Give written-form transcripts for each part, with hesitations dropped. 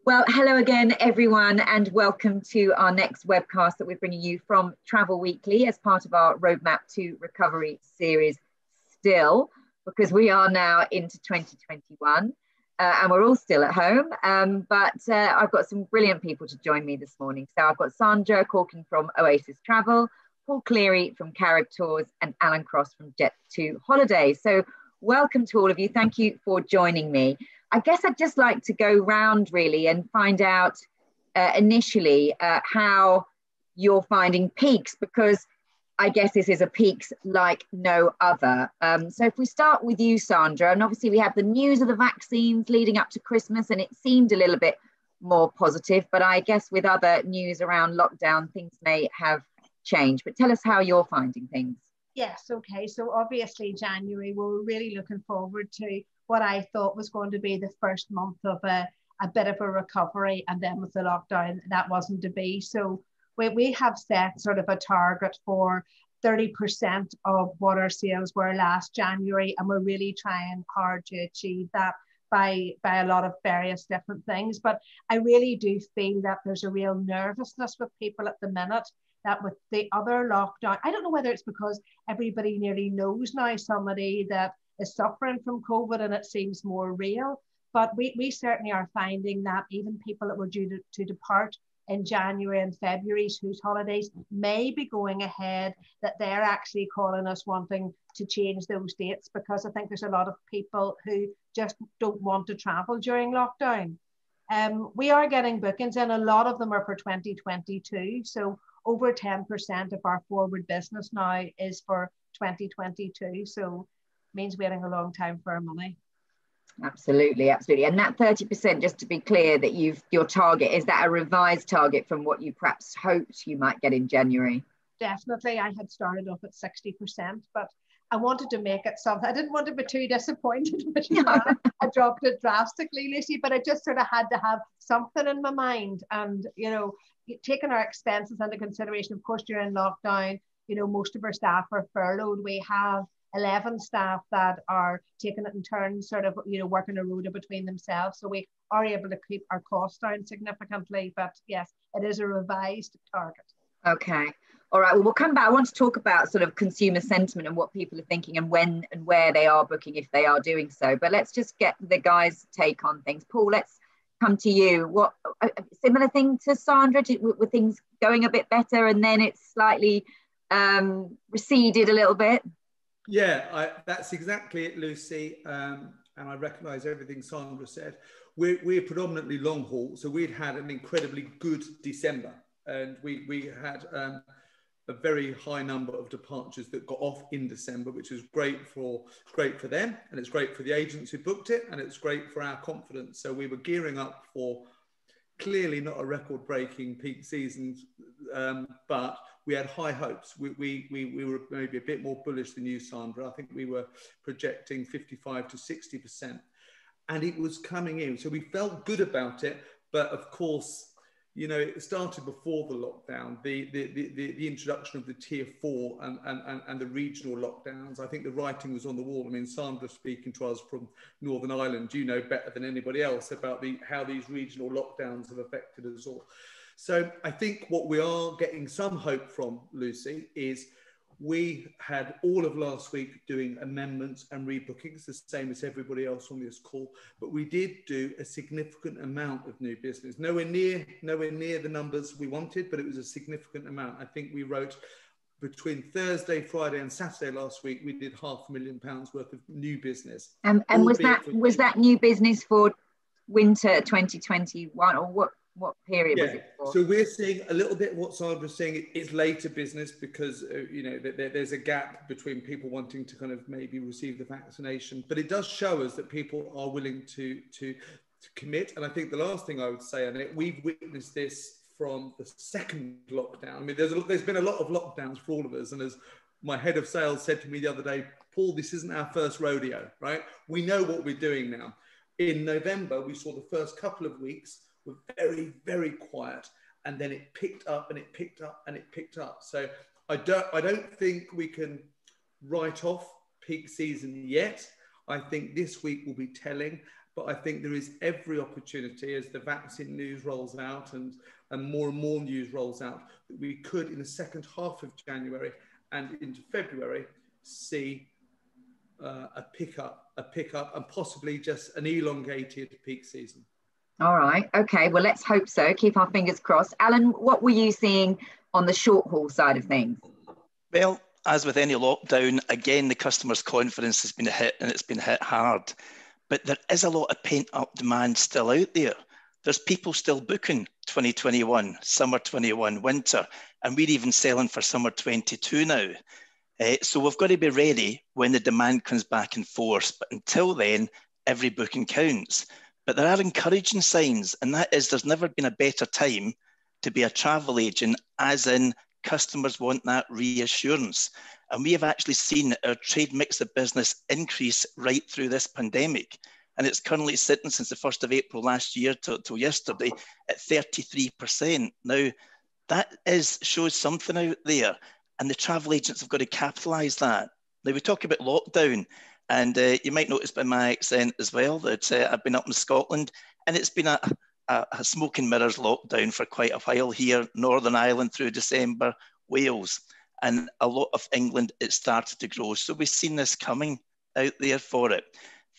Well, hello again, everyone, and welcome to our next webcast that we're bringing you from Travel Weekly as part of our Roadmap to Recovery series still, because we are now into 2021 and we're all still at home. But I've got some brilliant people to join me this morning. So I've got Sandra Corkin from Oasis Travel, Paul Cleary from Caribtours, and Alan Cross from Jet2 Holidays. So welcome to all of you. Thank you for joining me. I guess I'd just like to go round really and find out initially how you're finding peaks, because I guess this is a peaks like no other. So if we start with you, Sandra, and obviously we have the news of the vaccines leading up to Christmas and it seemed a little bit more positive, but I guess with other news around lockdown, things may have changed. But tell us how you're finding things. Yes, okay. So obviously January, we were really looking forward to what I thought was going to be the first month of a bit of a recovery, and then with the lockdown, that wasn't to be. So we have set sort of a target for 30% of what our sales were last January, and we're really trying hard to achieve that by a lot of various different things. But I really do feel that there's a real nervousness with people at the minute, that with the other lockdown, I don't know whether it's because everybody nearly knows now somebody that is suffering from COVID and it seems more real. But we certainly are finding that even people that were due to depart in January and February whose holidays may be going ahead, that they're actually calling us wanting to change those dates, because I think there's a lot of people who just don't want to travel during lockdown. We are getting bookings and a lot of them are for 2022. So over 10% of our forward business now is for 2022. So means waiting a long time for our money. Absolutely, absolutely. And that 30%, just to be clear, that your target, is that a revised target from what you perhaps hoped you might get in January? Definitely. I had started off at 60%, but I wanted to make it something. I didn't want to be too disappointed, which is why I dropped it drastically, Lucy, but I just sort of had to have something in my mind. And, you know, taking our expenses into consideration, of course, during lockdown, you know, most of our staff are furloughed. We have 11 staff that are taking it in turns, sort of, you know, working a rota between themselves. So we are able to keep our costs down significantly. But yes, it is a revised target. Okay. All right. Well, we'll come back. I want to talk about sort of consumer sentiment and what people are thinking and when and where they are booking, if they are doing so. But let's just get the guys' take on things. Paul, let's come to you. What a similar thing to Sandra? Were things going a bit better and then it's slightly receded a little bit? Yeah, that's exactly it, Lucy. And I recognise everything Sandra said. We're predominantly long haul, so we'd had an incredibly good December, and we had a very high number of departures that got off in December, which was great for them, and it's great for the agents who booked it, and it's great for our confidence. So we were gearing up for clearly not a record-breaking peak season, but we had high hopes. We were maybe a bit more bullish than you, Sandra. I think we were projecting 55 to 60%, and it was coming in. So we felt good about it, but of course, you know, it started before the lockdown, the introduction of the tier 4 and the regional lockdowns. I think the writing was on the wall. I mean, Sandra, speaking to us from Northern Ireland, you know better than anybody else about how these regional lockdowns have affected us all. So I think what we are getting some hope from, Lucy, is we had all of last week doing amendments and rebookings, the same as everybody else on this call, but we did do a significant amount of new business. Nowhere near the numbers we wanted, but it was a significant amount. I think we wrote between Thursday, Friday and Saturday last week, we did £500,000 worth of new business. And was that new business for winter 2021, or what period was it for? So we're seeing a little bit what Sandra was saying. It's later business because you know there's a gap between people wanting to kind of maybe receive the vaccination, but it does show us that people are willing to commit. And I think the last thing I would say on it, we've witnessed this from the second lockdown. I mean, there's been a lot of lockdowns for all of us, and as my head of sales said to me the other day, Paul, this isn't our first rodeo, right? We know what we're doing now. In November, we saw the first couple of weeks were very, very quiet, and then it picked up and it picked up and it picked up. So I don't think we can write off peak season yet. I think this week will be telling, But I think there is every opportunity as the vaccine news rolls out and more news rolls out, that we could, in the second half of January and into February, see a pickup and possibly just an elongated peak season. All right. Okay. Well, let's hope so. Keep our fingers crossed. Alan, what were you seeing on the short haul side of things? Well, as with any lockdown, again, the customer's confidence has been hit, and it's been hit hard. But there is a lot of pent-up demand still out there. There's people still booking 2021, summer 21, winter, and we're even selling for summer 22 now. So we've got to be ready when the demand comes back in force. But until then, every booking counts. But there are encouraging signs, and that is there's never been a better time to be a travel agent, as in customers want that reassurance. And we have actually seen our trade mix of business increase right through this pandemic. And it's currently sitting since the 1st of April last year till yesterday at 33%. Now, that shows something out there, and the travel agents have got to capitalise that. Now, we talk about lockdown, and you might notice by my accent as well that I've been up in Scotland, and it's been a smoke and mirrors lockdown for quite a while here, Northern Ireland through December, Wales, and a lot of England, it started to grow. So we've seen this coming out there for it.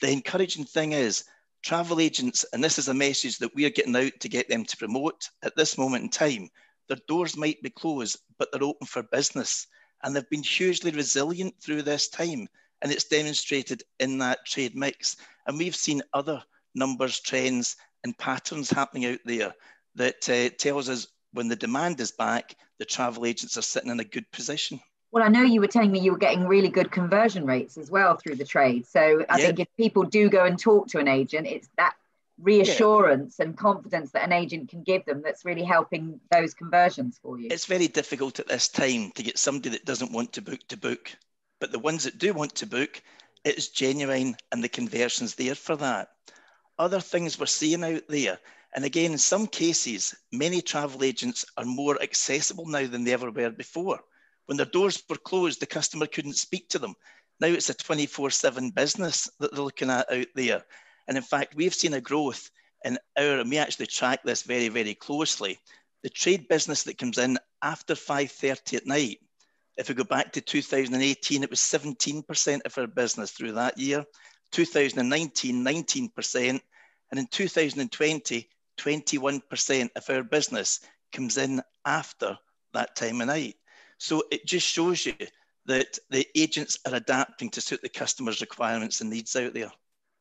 The encouraging thing is travel agents, and this is a message that we're getting out to get them to promote at this moment in time, their doors might be closed, but they're open for business. And they've been hugely resilient through this time. And it's demonstrated in that trade mix. And we've seen other numbers, trends, and patterns happening out there that tells us when the demand is back, the travel agents are sitting in a good position. Well, I know you were telling me you were getting really good conversion rates as well through the trade. So I think if people do go and talk to an agent, it's that reassurance and confidence that an agent can give them that's really helping those conversions for you. It's very difficult at this time to get somebody that doesn't want to book. But the ones that do want to book, it is genuine and the conversion's there for that. Other things we're seeing out there, and again, in some cases, many travel agents are more accessible now than they ever were before. When their doors were closed, the customer couldn't speak to them. Now it's a 24/7 business that they're looking at out there. And in fact, we've seen a growth in and we actually track this very, very closely, the trade business that comes in after 5:30 at night. If we go back to 2018, it was 17% of our business through that year. 2019, 19%. And in 2020, 21% of our business comes in after that time of night. So it just shows you that the agents are adapting to suit the customer's requirements and needs out there.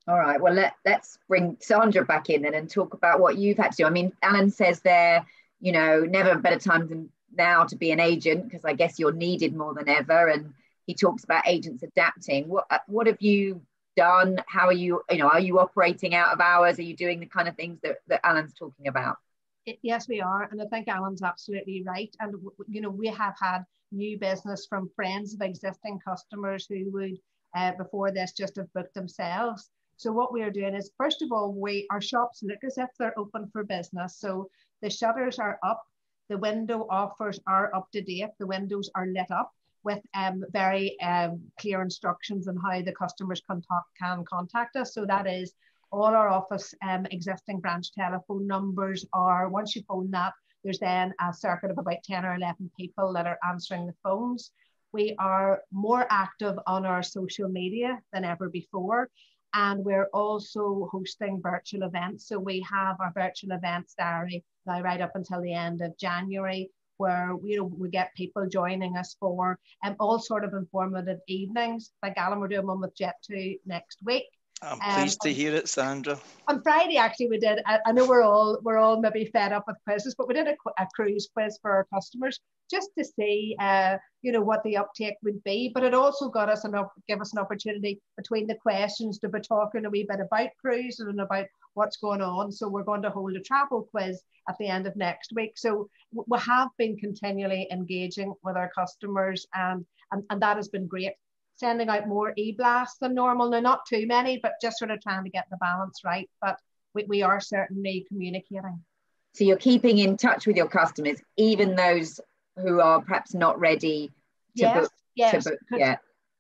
All right, well, let's bring Sandra back in then and talk about what you've had to do. I mean, Alan says there, never a better time than now to be an agent, because I guess you're needed more than ever. And he talks about agents adapting. What have you done? How are you operating out of hours? Are you doing the kind of things that Alan's talking about? Yes, we are. And I think Alan's absolutely right. And, we have had new business from friends of existing customers who would, before this, just have booked themselves. So what we are doing is, first of all, our shops look as if they're open for business. So the shutters are up, the window offers are up to date, the windows are lit up with very clear instructions on how the customers can contact us. So that is all our office existing branch telephone numbers are, once you phone that, there's then a circuit of about 10 or 11 people that are answering the phones. We are more active on our social media than ever before. And we're also hosting virtual events. So we have our virtual events diary now right up until the end of January, where we get people joining us for all sort of informative evenings. Like Alan, we're doing one with Jet2 next week. I'm pleased to hear it, Sandra. On Friday, actually, we did. I know we're all maybe fed up with quizzes, but we did a cruise quiz for our customers just to see, what the uptake would be. But it also give us an opportunity between the questions to be talking a wee bit about cruise and about what's going on. So we're going to hold a travel quiz at the end of next week. So we have been continually engaging with our customers, and that has been great. Sending out more e-blasts than normal. Now, not too many, but just sort of trying to get the balance right. But we are certainly communicating. So you're keeping in touch with your customers, even those who are perhaps not ready to book. Yes.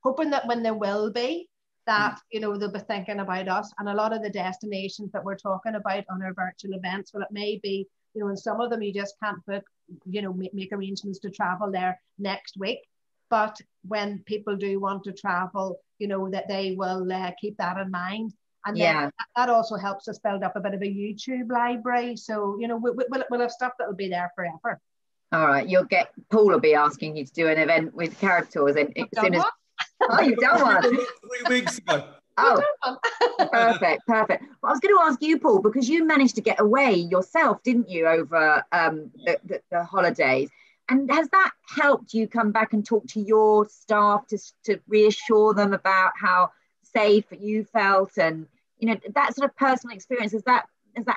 Hoping that when they will be, that, you know, they'll be thinking about us. And a lot of the destinations that we're talking about on our virtual events, well, it may be, you know, in some of them you just can't book, you know, make arrangements to travel there next week. But when people do want to travel, you know, that they will keep that in mind. And then that also helps us build up a bit of a YouTube library. So, you know, we'll have stuff that will be there forever. All right. Paul will be asking you to do an event with Caribtours as soon as... Oh, you've done one. 3 weeks ago. Oh, perfect. Well, I was going to ask you, Paul, because you managed to get away yourself, didn't you, over the holidays? And has that helped you come back and talk to your staff to reassure them about how safe you felt, and, you know, that sort of personal experience? Has that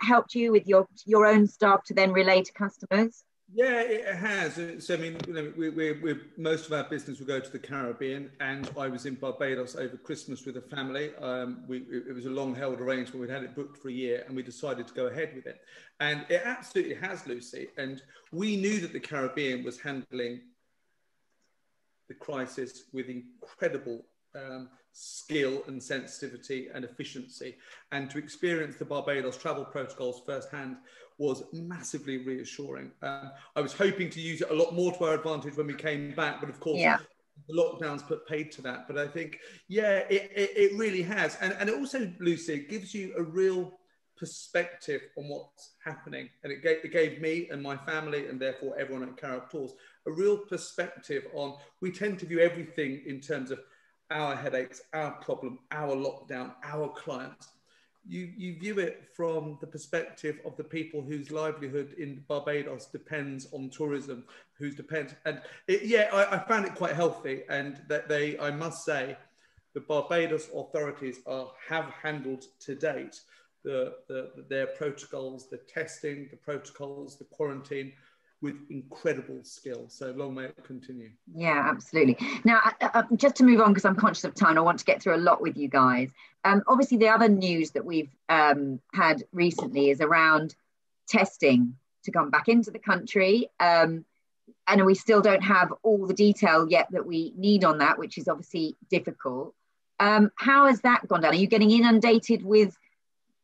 helped you with your own staff to then relay to customers? Yeah, it has. So, I mean, you know, we're most of our business will go to the Caribbean, and I was in Barbados over Christmas with a family. It was a long-held arrangement. We'd had it booked for a year, and we decided to go ahead with it. And it absolutely has, Lucy. And we knew that the Caribbean was handling the crisis with incredible skill and sensitivity and efficiency. And to experience the Barbados travel protocols firsthand was massively reassuring. I was hoping to use it a lot more to our advantage when we came back, but of course, the lockdowns put paid to that. But I think, it really has. And it also, Lucy, it gives you a real perspective on what's happening. And it gave me and my family, and therefore everyone at Caribtours, a real perspective on, we tend to view everything in terms of our headaches, our problem, our lockdown, our clients. You view it from the perspective of the people whose livelihood in Barbados depends on tourism, and I found it quite healthy, and that I must say, the Barbados authorities have handled to date their protocols, the testing, the protocols, the quarantine, with incredible skill. So long may it continue. Yeah, absolutely. Now, just to move on, because I'm conscious of time, I want to get through a lot with you guys. Obviously, the other news that we've had recently is around testing to come back into the country. And we still don't have all the detail yet that we need on that, which is obviously difficult. How has that gone down? Are you getting inundated with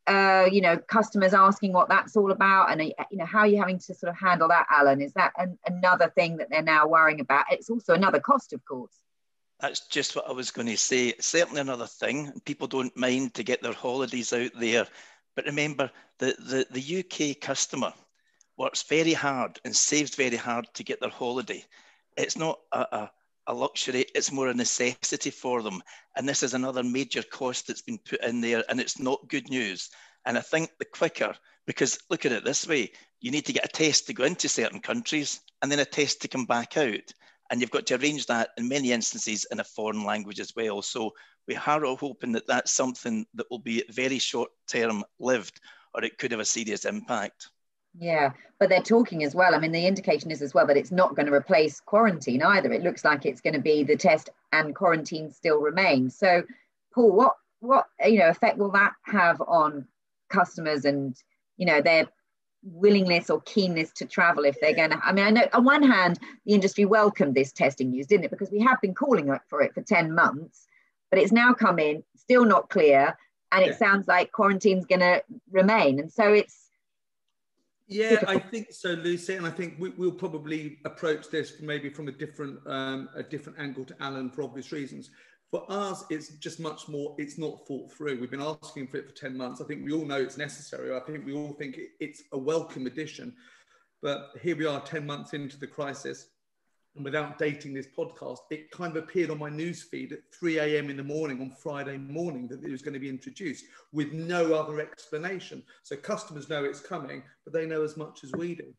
customers asking what that's all about, and how are you having to sort of handle that, Alan? Is that another thing that they're now worrying about? It's also another cost, of course. That's just what I was going to say. It's certainly another thing. People don't mind to get their holidays out there, but remember, the UK customer works very hard and saves very hard to get their holiday. It's not a luxury, it's more a necessity for them. And this is another major cost that's been put in there, and it's not good news. And I think the quicker, because look at it this way, you need to get a test to go into certain countries and then a test to come back out. And you've got to arrange that in many instances in a foreign language as well. So we are all hoping that that's something that will be very short term lived, or it could have a serious impact. Yeah, but they're talking as well. I mean, the indication is as well that it's not going to replace quarantine either. It looks like it's going to be the test and quarantine still remain. So, Paul, what effect will that have on customers and their willingness or keenness to travel if they're going to? I mean, I know on one hand the industry welcomed this testing news, didn't it? Because we have been calling for it for 10 months, but it's now come in, still not clear, and it sounds like quarantine's going to remain, and so it's. Yeah, I think so, Lucy, and I think we'll probably approach this maybe from a different angle to Alan for obvious reasons. For us, it's just much more, it's not thought through. We've been asking for it for 10 months. I think we all know it's necessary. I think we all think it's a welcome addition. But here we are 10 months into the crisis, and without dating this podcast, it kind of appeared on my news feed at 3 a.m. in the morning on Friday morning that it was going to be introduced with no other explanation. So customers know it's coming, but they know as much as we do.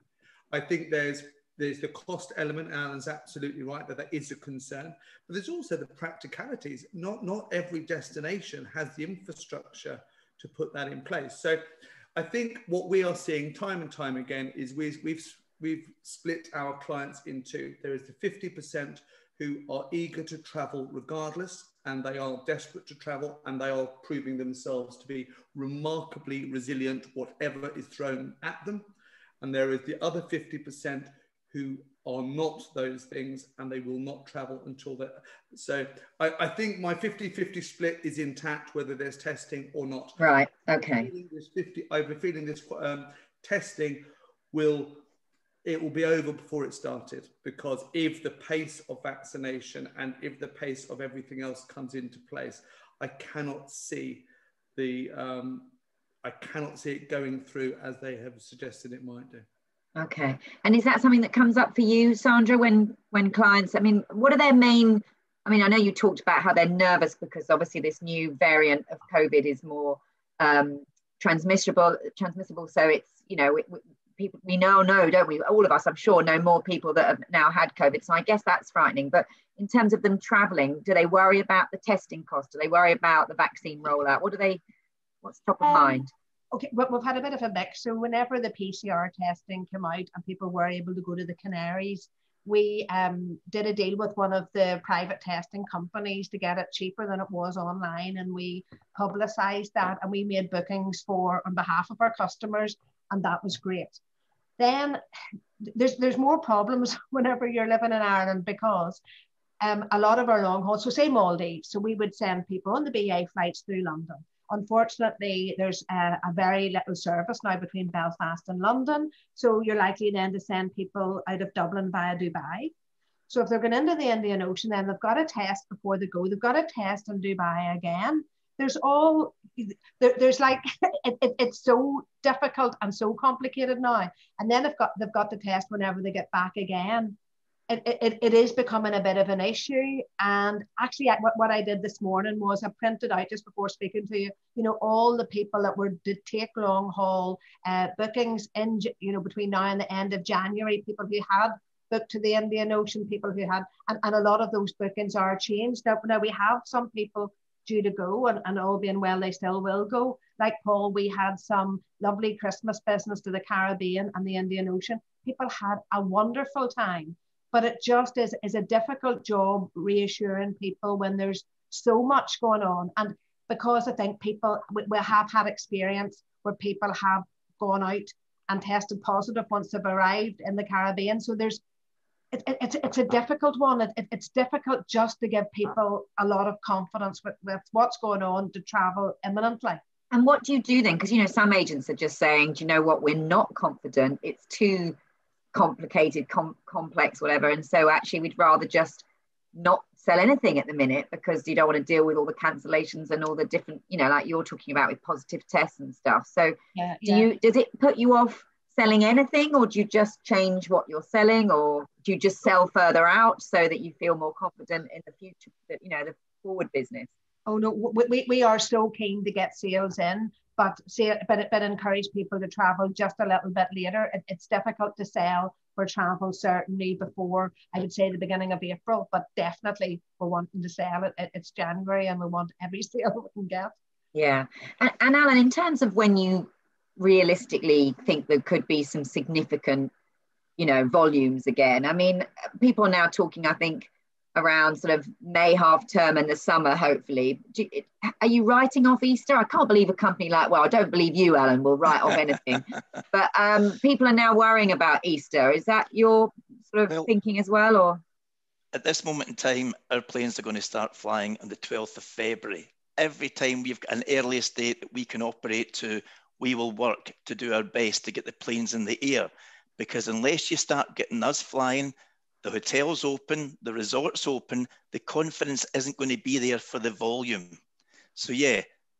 I think there's the cost element. Alan's absolutely right that is a concern, but there's also the practicalities. Not every destination has the infrastructure to put that in place. So I think what we are seeing time and time again is we've split our clients into, there is the 50% who are eager to travel regardless, and they are desperate to travel, and they are proving themselves to be remarkably resilient, whatever is thrown at them. And there is the other 50% who are not those things, and they will not travel until that. So I think my 50-50 split is intact, whether there's testing or not. Right, okay. I have a feeling this testing will be over before it started, because if the pace of vaccination and if the pace of everything else comes into place, I cannot see it going through as they have suggested it might do. Okay. And is that something that comes up for you, Sandra, when clients, I mean, what are their main, I mean, I know you talked about how they're nervous because obviously this new variant of COVID is more transmissible. So it's, you know, people, we know, don't we? All of us, I'm sure, know more people that have now had COVID. So I guess that's frightening. But in terms of them traveling, do they worry about the testing cost? Do they worry about the vaccine rollout? What's top of mind? Okay, well, we've had a bit of a mix. So whenever the PCR testing came out and people were able to go to the Canaries, we did a deal with one of the private testing companies to get it cheaper than it was online, and we publicised that, and we made bookings on behalf of our customers, and that was great. Then there's more problems whenever you're living in Ireland, because a lot of our long hauls, so say Maldives, so we would send people on the BA flights through London. Unfortunately, there's a very little service now between Belfast and London. So you're likely then to send people out of Dublin via Dubai. So if they're going into the Indian Ocean, then they've got a test before they go. They've got a test in Dubai again. There's like, it's so difficult and so complicated now. And then they've got the test whenever they get back again. It is becoming a bit of an issue. And actually, what I did this morning was I printed out, just before speaking to you, all the people that did take long haul bookings in, between now and the end of January, people who had booked to the Indian Ocean, people who had, and a lot of those bookings are changed. Now we have some people due to go, and all being well, they still will go. Like Paul, we had some lovely Christmas business to the Caribbean and the Indian Ocean. People had a wonderful time. But it just is a difficult job reassuring people when there's so much going on. And because I think we have had experience where people have gone out and tested positive once they've arrived in the Caribbean. So it's a difficult one. It's difficult just to give people a lot of confidence with what's going on to travel imminently. And what do you do then? Because, some agents are just saying, do you know what, we're not confident. It's too complicated, complex, whatever, and so actually we'd rather just not sell anything at the minute because you don't want to deal with all the cancellations and all the different, like you're talking about with positive tests and stuff. So does it put you off selling anything, or do you just change what you're selling, or do you just sell further out so that you feel more confident in the future, the forward business? Oh no, we are so keen to get sales in, but encourage people to travel just a little bit later. It's difficult to sell for travel certainly before, I would say, the beginning of April, but definitely we're wanting to sell it. It's January and we want every sale we can get. Yeah. And Alan, in terms of when you realistically think there could be some significant, volumes again, I mean, people are now talking, I think, around sort of May half term and the summer, hopefully. Are you writing off Easter? I can't believe a company I don't believe you, Alan, will write off anything. But people are now worrying about Easter. Is that your sort of thinking as well? Or at this moment in time, our planes are going to start flying on the 12th of February. Every time we've got an earliest date that we can operate to, we will work to do our best to get the planes in the air. Because unless you start getting us flying, the hotel's open, the resort's open, the confidence isn't going to be there for the volume. So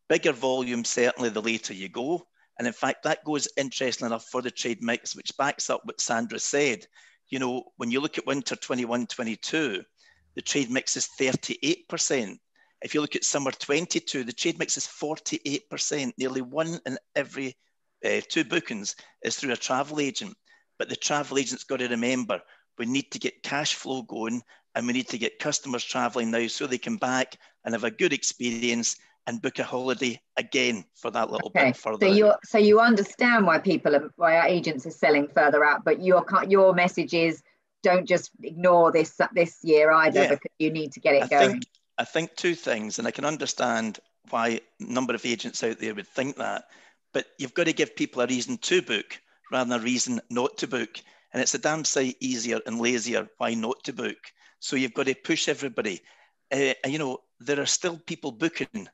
bigger volume, certainly the later you go. And in fact, that goes, interesting enough, for the trade mix, which backs up what Sandra said. When you look at winter 21-22, the trade mix is 38%. If you look at summer 22, the trade mix is 48%. Nearly one in every two bookings is through a travel agent. But the travel agent's got to remember, we need to get cash flow going, and we need to get customers traveling now so they come back and have a good experience and book a holiday again for that little bit further. So you understand why our agents are selling further out, but your message is don't just ignore this year either, because you need to get it going. I think two things, and I can understand why a number of agents out there would think that, but you've got to give people a reason to book rather than a reason not to book. and it's a damn sight easier and lazier why not to book. So you've got to push everybody. And you know, there are still people booking,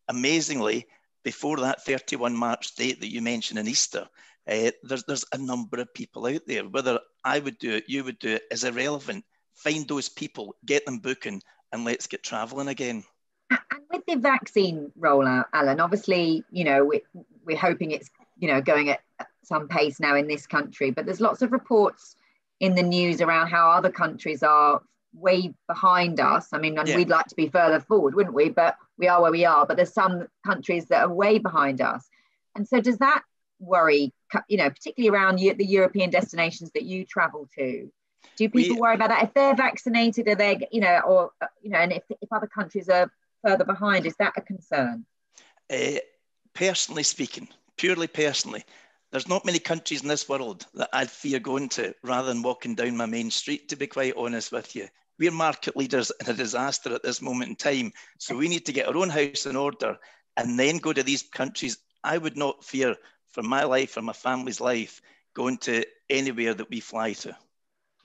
amazingly, before that 31 March date that you mentioned in Easter. There's a number of people out there. Whether I would do it, you would do it, is irrelevant. Find those people, get them booking, and let's get traveling again. And with the vaccine rollout, Alan, obviously, you know, we're hoping it's, you know, going at some pace now in this country, but there's lots of reports in the news around how other countries are way behind us. I mean, and we'd like to be further forward, wouldn't we? But we are where we are. But there's some countries that are way behind us. And so does that worry, you know, particularly around the European destinations that you travel to? Do people worry about that? If they're vaccinated, are they, you know, or, you know, and if other countries are further behind, is that a concern? Personally speaking, purely personally, there's not many countries in this world that I'd fear going to rather than walking down my main street, to be quite honest with you. We're market leaders in a disaster at this moment in time. So we need to get our own house in order and then go to these countries. I would not fear for my life or my family's life going to anywhere that we fly to.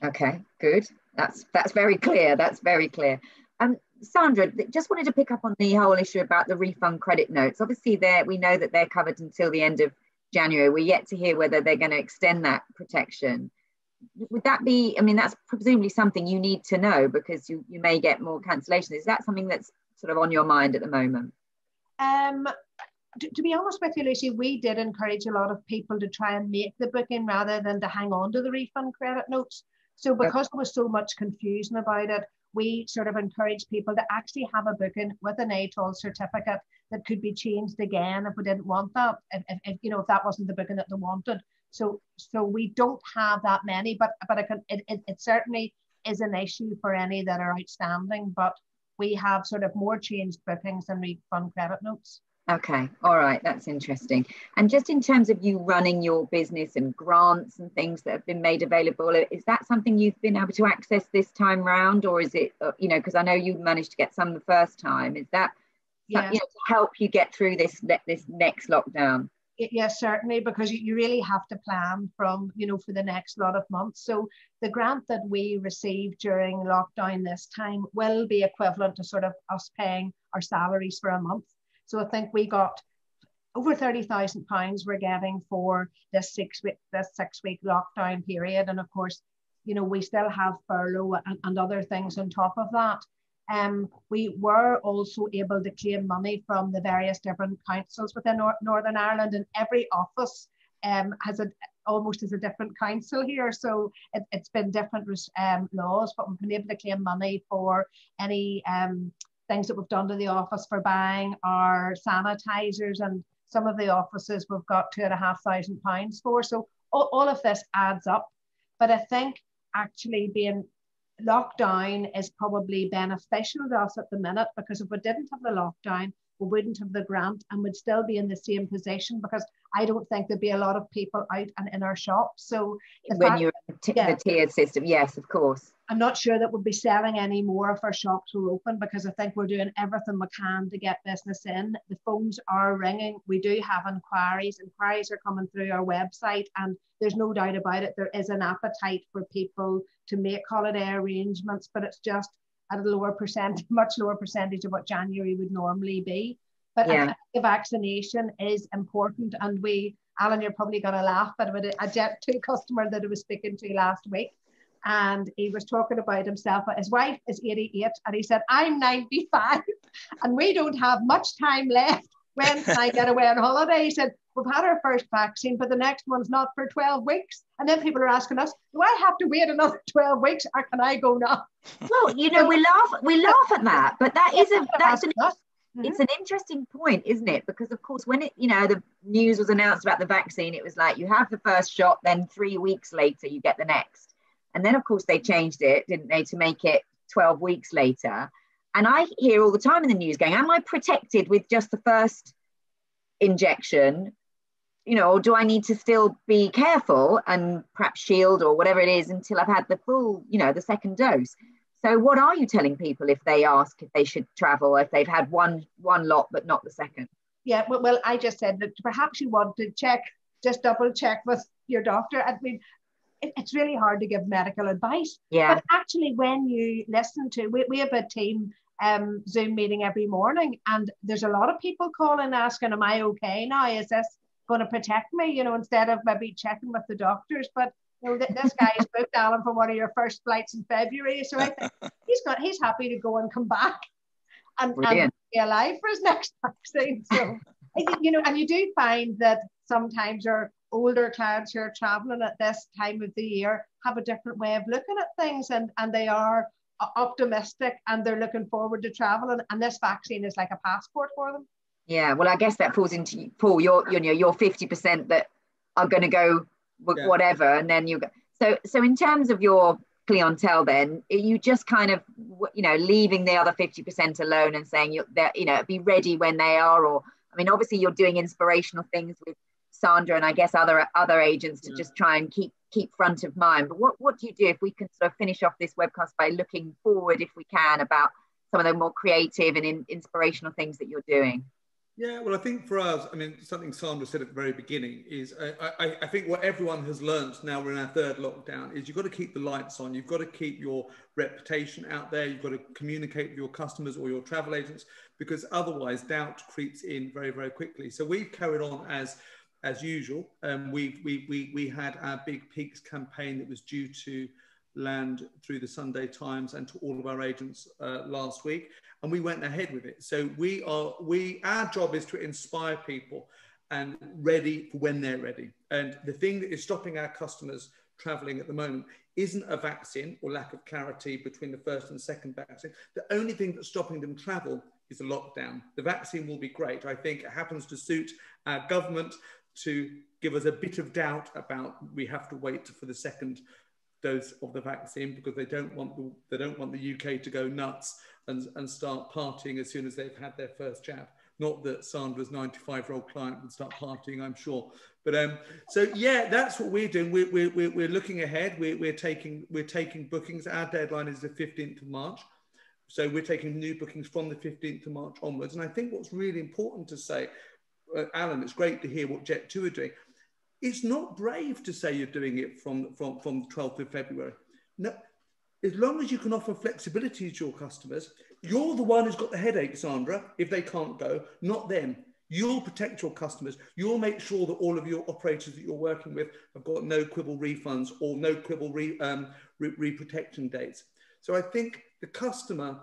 Okay, good. That's very clear. That's very clear. Sandra, just wanted to pick up on the whole issue about the refund credit notes. Obviously, we know that they're covered until the end of January. We're yet to hear whether they're going to extend that protection. Would that be, I mean, that's presumably something you need to know because you may get more cancellations. Is that something that's sort of on your mind at the moment? To be honest with you, Lucy, we did encourage a lot of people to try and make the booking rather than to hang on to the refund credit notes. So because there was so much confusion about it, we sort of encouraged people to actually have a booking with an ATOL certificate that could be changed again if we didn't want that, if you know, if that wasn't the booking that they wanted. So we don't have that many, but it certainly is an issue for any that are outstanding. But we have sort of more changed bookings than refund credit notes. Okay, all right, that's interesting. And just in terms of you running your business and grants and things that have been made available, is that something you've been able to access this time round, or is it, you know, because I know you managed to get some the first time, is that you know, to help you get through this next lockdown? Yes, certainly, because you really have to plan from, you know, for the next lot of months. So the grant that we received during lockdown this time will be equivalent to sort of us paying our salaries for a month. So I think we got over £30,000 we're getting for this 6 week lockdown period. And of course, you know, we still have furlough and other things on top of that. We were also able to claim money from the various different councils within Northern Ireland, and every office almost has a different council here. So it's been different laws, but we've been able to claim money for any things that we've done to the office for buying our sanitizers, and some of the offices we've got £2,500 for. So all of this adds up. But I think actually being locked down is probably beneficial to us at the minute, because if we didn't have the lockdown, we wouldn't have the grant and would still be in the same position, because I don't think there'd be a lot of people out and in our shops. So when you're in the tiered system, yes, of course. I'm not sure that we'll be selling any more if our shops were open, because I think we're doing everything we can to get business in. The phones are ringing. We do have inquiries. Inquiries are coming through our website, and there's no doubt about it. There is an appetite for people to make holiday arrangements, but it's just at a lower percent, much lower percentage of what January would normally be. But I think the vaccination is important, and Alan, you're probably going to laugh, but a Jet2 customer that I was speaking to last week, and he was talking about himself. His wife is 88, and he said, I'm 95, and we don't have much time left. When can I get away on holiday? He said, we've had our first vaccine, but the next one's not for 12 weeks. And then people are asking us, do I have to wait another 12 weeks, or can I go now? Well, you know, we laugh at that, but it's an interesting point, isn't it? Because of course, when the news was announced about the vaccine, it was like you have the first shot, then 3 weeks later you get the next. And then of course they changed it, didn't they, to make it 12 weeks later. And I hear all the time in the news going, am I protected with just the first injection? You know, or do I need to still be careful and perhaps shield or whatever it is until I've had the full, the second dose? So what are you telling people if they ask if they should travel, if they've had one lot but not the second? Yeah, well, I just said that perhaps you want to double check with your doctor. I mean, it's really hard to give medical advice. Yeah. But actually, when you listen to, we have a team Zoom meeting every morning, and there's a lot of people calling asking, am I okay now? Is this going to protect me? You know, instead of maybe checking with the doctors. But you know, this guy's booked, Alan, for one of your first flights in February. So I think he's happy to go and come back and be alive for his next vaccine. So you know, and you do find that sometimes our older clients who are traveling at this time of the year have a different way of looking at things, and they are optimistic and they're looking forward to traveling, and this vaccine is like a passport for them. Yeah, well, I guess that falls into Paul. You're 50% that are going to go whatever, and then you go. So in terms of your clientele, then you just kind of leaving the other 50% alone and saying be ready when they are, or I mean, obviously you're doing inspirational things with Sandra and I guess other agents to just try and keep front of mind. But what do you do, if we can sort of finish off this webcast by looking forward, if we can, about some of the more creative and inspirational things that you're doing? Yeah, well, I think for us, I mean, something Sandra said at the very beginning is I think what everyone has learned now we're in our third lockdown is you've got to keep the lights on. You've got to keep your reputation out there. You've got to communicate with your customers or your travel agents, because otherwise doubt creeps in very, very quickly. So we've carried on as usual. We had our Big Peaks campaign that was due to land through the Sunday Times and to all of our agents last week, and we went ahead with it. So our job is to inspire people and ready for when they're ready. And the thing that is stopping our customers traveling at the moment isn't a vaccine or lack of clarity between the first and second vaccine. The only thing that's stopping them travel is a lockdown. The vaccine will be great. I think it happens to suit our government to give us a bit of doubt about we have to wait for the second dose of the vaccine, because they don't want the UK to go nuts and start partying as soon as they've had their first jab. Not that Sandra's 95-year-old client would start partying, I'm sure. But so yeah, that's what we're doing. We're looking ahead. We're taking bookings. Our deadline is the 15th of March. So we're taking new bookings from the 15th of March onwards. And I think what's really important to say, Alan, it's great to hear what Jet2 are doing. It's not brave to say you're doing it from the 12th of February. No, as long as you can offer flexibility to your customers, you're the one who's got the headache, Sandra, if they can't go, not them. You'll protect your customers. You'll make sure that all of your operators that you're working with have got no quibble refunds or no quibble re-protection dates. So I think the customer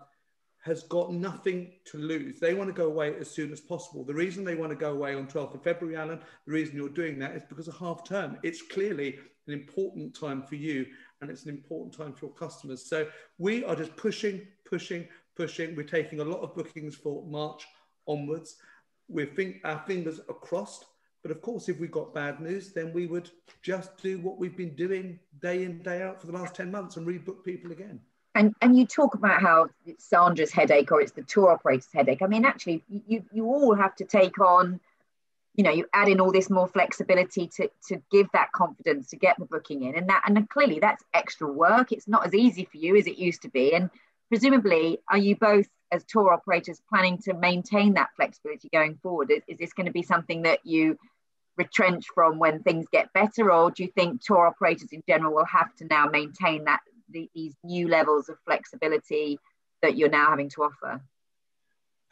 has got nothing to lose. They want to go away as soon as possible. The reason they want to go away on 12th of February, Alan, the reason you're doing that is because of half term. It's clearly an important time for you, and it's an important time for your customers. So we are just pushing. We're taking a lot of bookings for March onwards. Our fingers are crossed. But of course, if we got bad news, then we would just do what we've been doing day in, day out for the last 10 months and rebook people again. And you talk about how it's Sandra's headache or it's the tour operator's headache. I mean, actually, you all have to take on, you add in all this more flexibility to give that confidence to get the booking in. And clearly that's extra work. It's not as easy for you as it used to be. And presumably, are you both as tour operators planning to maintain that flexibility going forward? Is this going to be something that you retrench from when things get better? Or do you think tour operators in general will have to now maintain these new levels of flexibility that you're now having to offer?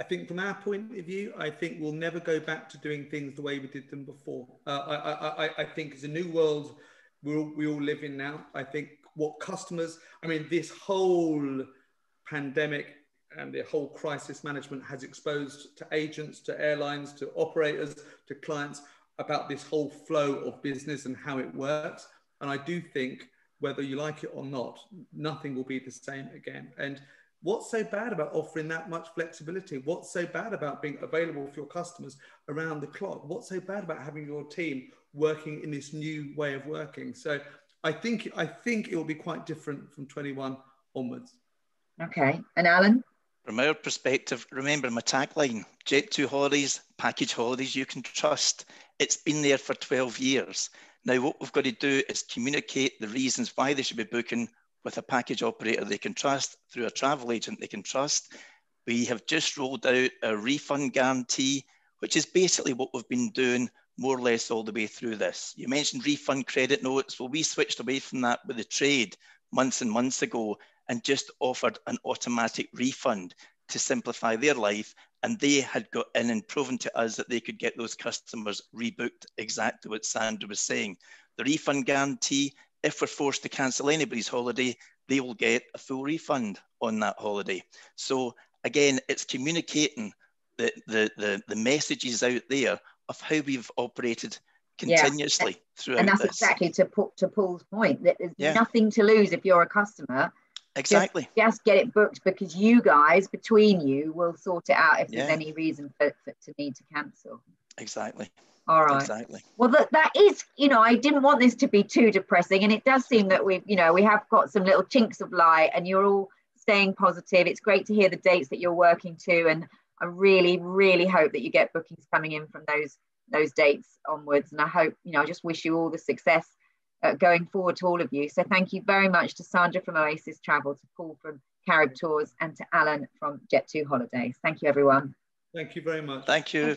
I think from our point of view, I think we'll never go back to doing things the way we did them before. I think it's a new world we all live in now. I think what customers, this whole pandemic and the whole crisis management has exposed to agents, to airlines, to operators, to clients about this whole flow of business and how it works. And I do think, whether you like it or not, nothing will be the same again. And what's so bad about offering that much flexibility? What's so bad about being available for your customers around the clock? What's so bad about having your team working in this new way of working? So I think it will be quite different from 21 onwards. Okay. And Alan? From our perspective, remember my tagline, Jet2 holidays, package holidays you can trust. It's been there for 12 years. Now, what we've got to do is communicate the reasons why they should be booking with a package operator they can trust, through a travel agent they can trust. We have just rolled out a refund guarantee, which is basically what we've been doing more or less all the way through this. You mentioned refund credit notes. Well, we switched away from that with the trade months and months ago and just offered an automatic refund to simplify their life. And they had got in and proven to us that they could get those customers rebooked, exactly what Sandra was saying. The refund guarantee, if we're forced to cancel anybody's holiday, they will get a full refund on that holiday. So again, it's communicating the messages out there of how we've operated continuously throughout and that's this. Exactly to Paul's point, that there's nothing to lose if you're a customer. Exactly. Just get it booked, because you guys, between you, will sort it out if there's any reason to need to cancel. Exactly. All right. Exactly. Well, that is, I didn't want this to be too depressing, and it does seem that we have got some little chinks of light, and you're all staying positive. It's great to hear the dates that you're working to, and I really, really hope that you get bookings coming in from those dates onwards. And I hope, I just wish you all the success going forward to all of you. So thank you very much to Sandra from Oasis Travel, to Paul from Caribtours, and to Alan from Jet2 Holidays. Thank you, everyone. Thank you very much. Thank you.